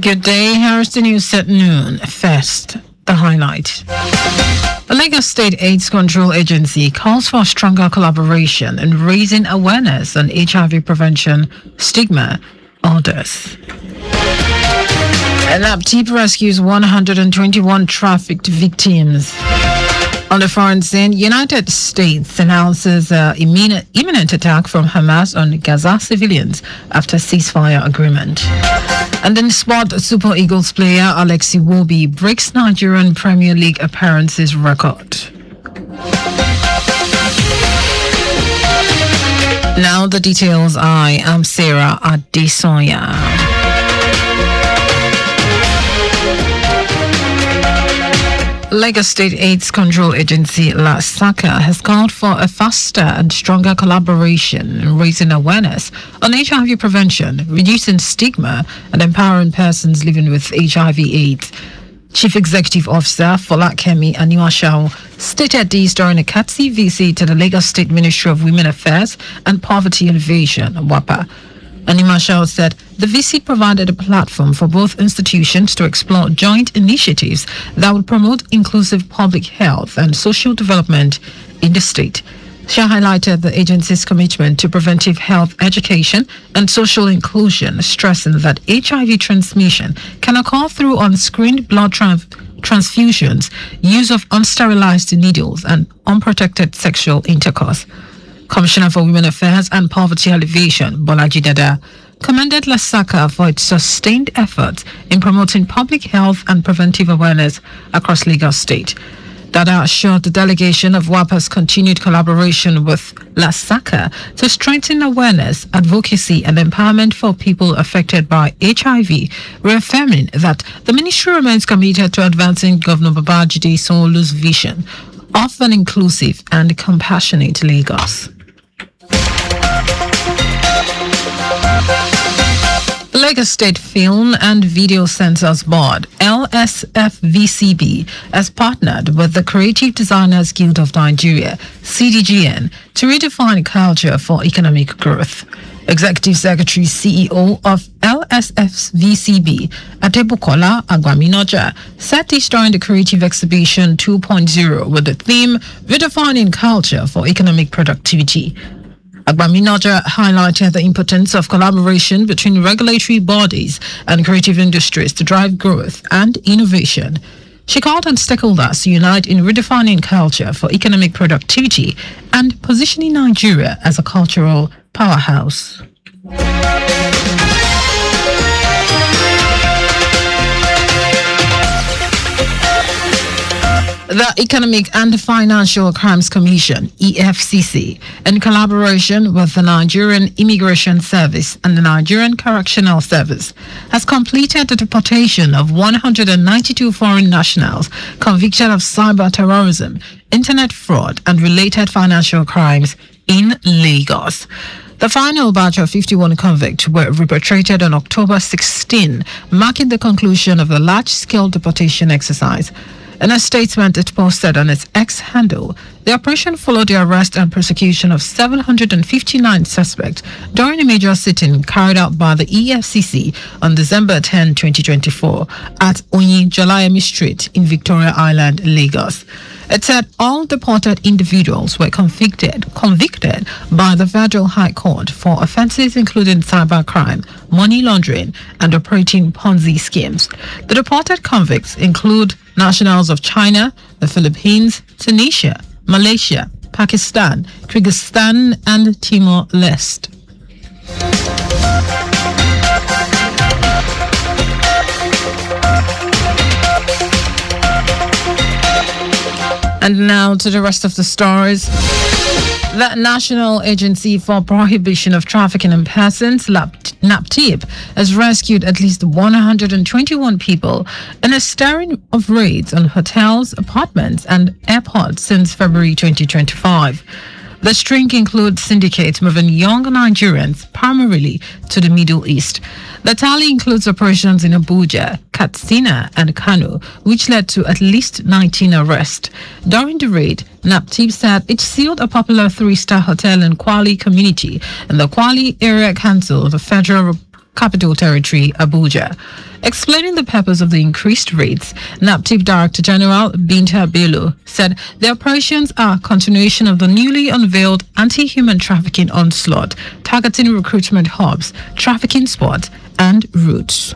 Good day. Here's the news at noon. First, the highlight. The Lagos State AIDS Control Agency calls for stronger collaboration in raising awareness on HIV prevention, stigma, orders. And NAPTIP rescues 121 trafficked victims. On the foreign scene, United States announces imminent attack from Hamas on Gaza civilians after ceasefire agreement. And in sport, Super Eagles player Alexi Iwobi breaks Nigerian Premier League appearances record. Now the details. I am Sarah Adesanya. Lagos State AIDS Control Agency LASACA has called for a faster and stronger collaboration in raising awareness on HIV prevention, reducing stigma, and empowering persons living with HIV/AIDS. Chief Executive Officer Folakemi Aniwashao stated this during a courtesy visit to the Lagos State Ministry of Women Affairs and Poverty Alleviation, WAPA. Animashao said the visit provided a platform for both institutions to explore joint initiatives that would promote inclusive public health and social development in the state. She highlighted the agency's commitment to preventive health education and social inclusion, stressing that HIV transmission can occur through unscreened blood transfusions, use of unsterilized needles, and unprotected sexual intercourse. Commissioner for Women Affairs and Poverty Alleviation, Bolaji Dada, commended LASACA for its sustained efforts in promoting public health and preventive awareness across Lagos State. Dada assured the delegation of WAPA's continued collaboration with LASACA to strengthen awareness, advocacy, and empowerment for people affected by HIV, reaffirming that the ministry remains committed to advancing Governor Babajide Sanwo-Olu's vision of an inclusive and compassionate Lagos. The Lagos State Film and Video Censors Board, LSFVCB, has partnered with the Creative Designers Guild of Nigeria, CDGN, to redefine culture for economic growth. Executive Secretary CEO of LSFVCB, Adebukola Agwaminoja, said this during the Creative Exhibition 2.0 with the theme Redefining Culture for Economic Productivity. Agwaminoja highlighted the importance of collaboration between regulatory bodies and creative industries to drive growth and innovation. She called on stakeholders to unite in redefining culture for economic productivity and positioning Nigeria as a cultural powerhouse. The Economic and Financial Crimes Commission, EFCC, in collaboration with the Nigerian Immigration Service and the Nigerian Correctional Service, has completed the deportation of 192 foreign nationals convicted of cyber terrorism, internet fraud, and related financial crimes in Lagos. The final batch of 51 convicts were repatriated on October 16, marking the conclusion of the large-scale deportation exercise. In a statement it posted on its X handle, the operation followed the arrest and prosecution of 759 suspects during a major sitting carried out by the EFCC on December 10, 2024 at Oyin Jalayemi Street in Victoria Island, Lagos. It said all deported individuals were convicted by the Federal High Court for offences including cybercrime, money laundering, and operating Ponzi schemes. The deported convicts include nationals of China, the Philippines, Tunisia, Malaysia, Pakistan, Kyrgyzstan, and Timor-Leste. And now to the rest of the stories. The National Agency for Prohibition of Trafficking in Persons, NAPTIP, has rescued at least 121 people in a string of raids on hotels, apartments, and airports since February 2025. The string includes syndicates moving young Nigerians primarily to the Middle East. The tally includes operations in Abuja, Katsina, and Kano, which led to at least 19 arrests. During the raid, NAPTIP said it sealed a popular three-star hotel in Kwali community in the Kwali Area Council of the Federal Capital Territory, Abuja. Explaining the purpose of the increased rates, NAPTIP Director General Binta Bello said the operations are a continuation of the newly unveiled anti-human trafficking onslaught, targeting recruitment hubs, trafficking spots, and routes.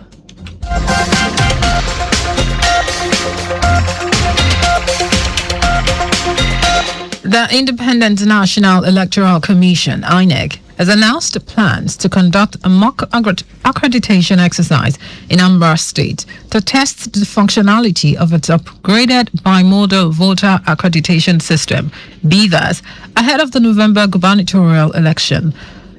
The Independent National Electoral Commission, INEC, has announced plans to conduct a mock accreditation exercise in Anambra State to test the functionality of its upgraded bimodal voter accreditation system, BVAS, ahead of the November gubernatorial election.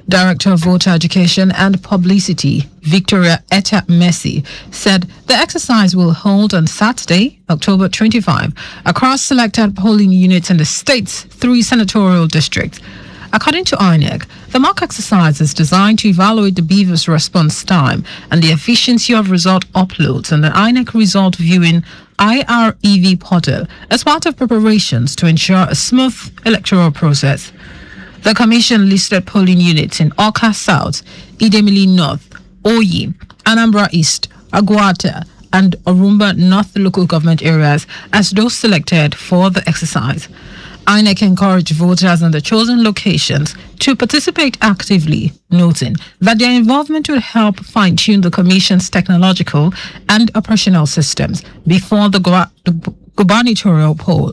Director of Voter Education and Publicity, Victoria Etta Messi, said the exercise will hold on Saturday, October 25, across selected polling units in the state's 3 senatorial districts. According to INEC, the mock exercise is designed to evaluate the BVAS response time and the efficiency of result uploads on the INEC result viewing IREV portal as part of preparations to ensure a smooth electoral process. The commission listed polling units in Awka South, Idemili North, Oyi, Anambra East, Aguata, and Orumba North local government areas as those selected for the exercise. INEC encouraged voters in the chosen locations to participate actively, noting that their involvement will help fine-tune the Commission's technological and operational systems before the gubernatorial poll.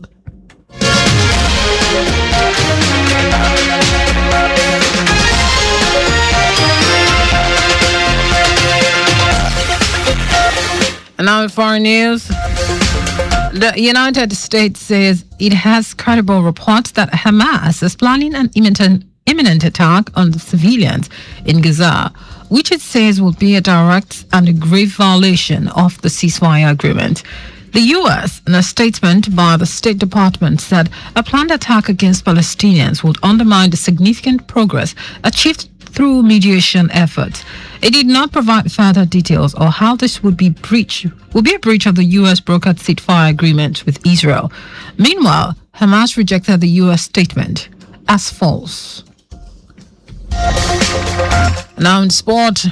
And now in foreign news, the United States says it has credible reports that Hamas is planning an imminent attack on the civilians in Gaza, which it says will be a direct and a grave violation of the ceasefire agreement. The U.S., in a statement by the State Department, said a planned attack against Palestinians would undermine the significant progress achieved through mediation efforts. It did not provide further details or how this would be a breach of the U.S. brokered ceasefire agreement with Israel. Meanwhile, Hamas rejected the U.S. statement as false. Now in sport,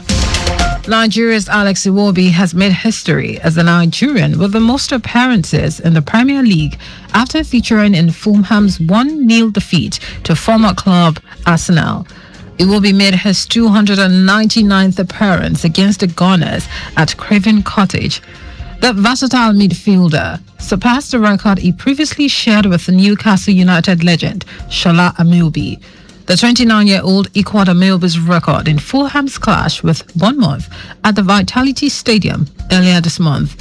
Nigeria's Alex Iwobi has made history as a Nigerian with the most appearances in the Premier League after featuring in Fulham's 1-0 defeat to former club Arsenal. Iwobi made his 299th appearance against the Gunners at Craven Cottage. The versatile midfielder surpassed the record he previously shared with the Newcastle United legend Shola Ameobi. The 29-year-old equaled Ameobi's record in Fulham's clash with Bournemouth at the Vitality Stadium earlier this month.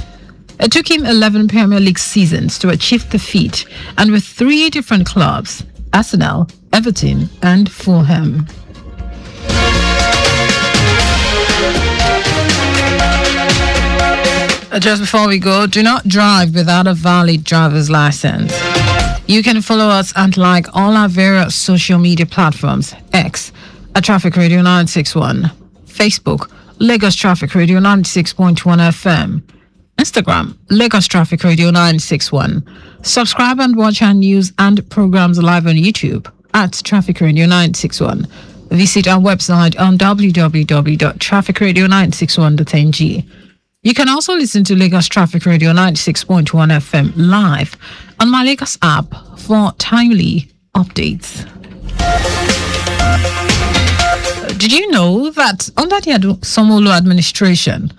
It took him 11 Premier League seasons to achieve the feat, and with 3 different clubs, Arsenal, Everton and Fulham. Just before we go, do not drive without a valid driver's license. You can follow us and like all our various social media platforms: X at Traffic Radio 961, Facebook Lagos Traffic Radio 96.1 FM, Instagram Lagos Traffic Radio 961. Subscribe and watch our news and programs live on YouTube at Traffic Radio 961. Visit our website on www.trafficradio961.ng. You can also listen to Lagos Traffic Radio 96.1 FM live on my Lagos app for timely updates. Did you know that under the Sanwo-Olu administration,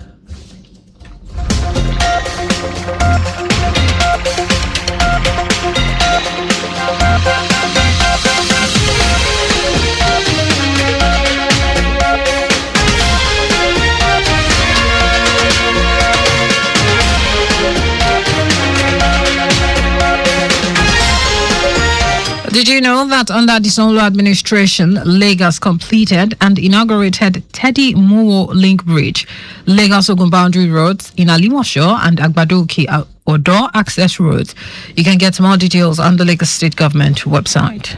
Did you know that under the Sanwo-Olu administration, Lagos completed and inaugurated Teddy Mowo Link Bridge, Lagos Ogun Boundary Roads in Alimosho and Agbadoki Odo Access Roads? You can get more details on the Lagos State Government website.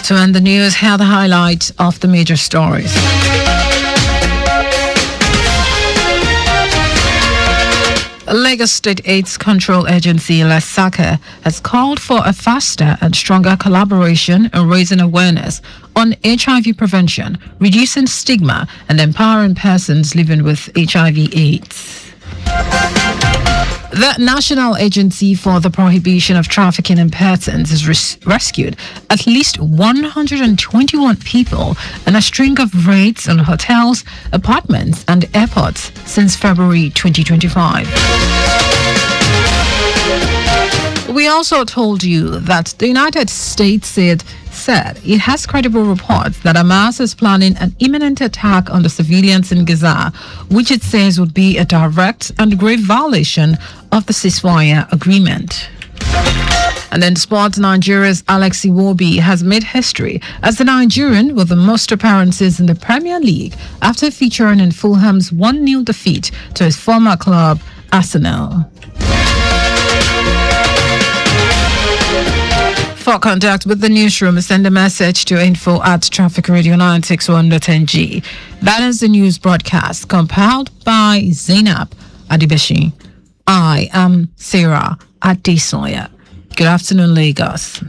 To end the news, here are the highlights of the major stories. Lagos State AIDS Control Agency, LASACA, has called for a faster and stronger collaboration in raising awareness on HIV prevention, reducing stigma, and empowering persons living with HIV/AIDS. The National Agency for the Prohibition of Trafficking in Persons has rescued at least 121 people in a string of raids on hotels, apartments, and airports since February 2025. We also told you that the United States said it has credible reports that Hamas is planning an imminent attack on the civilians in Gaza, which it says would be a direct and grave violation of the ceasefire agreement. And then sports, Nigeria's Alex Iwobi has made history as the Nigerian with the most appearances in the Premier League after featuring in Fulham's 1-0 defeat to his former club, Arsenal. For contact with the newsroom, send a message to info@trafficradio961.ng. That is the news broadcast compiled by Zainab Adibeshi. I am Sarah Adesanya. Good afternoon, Lagos.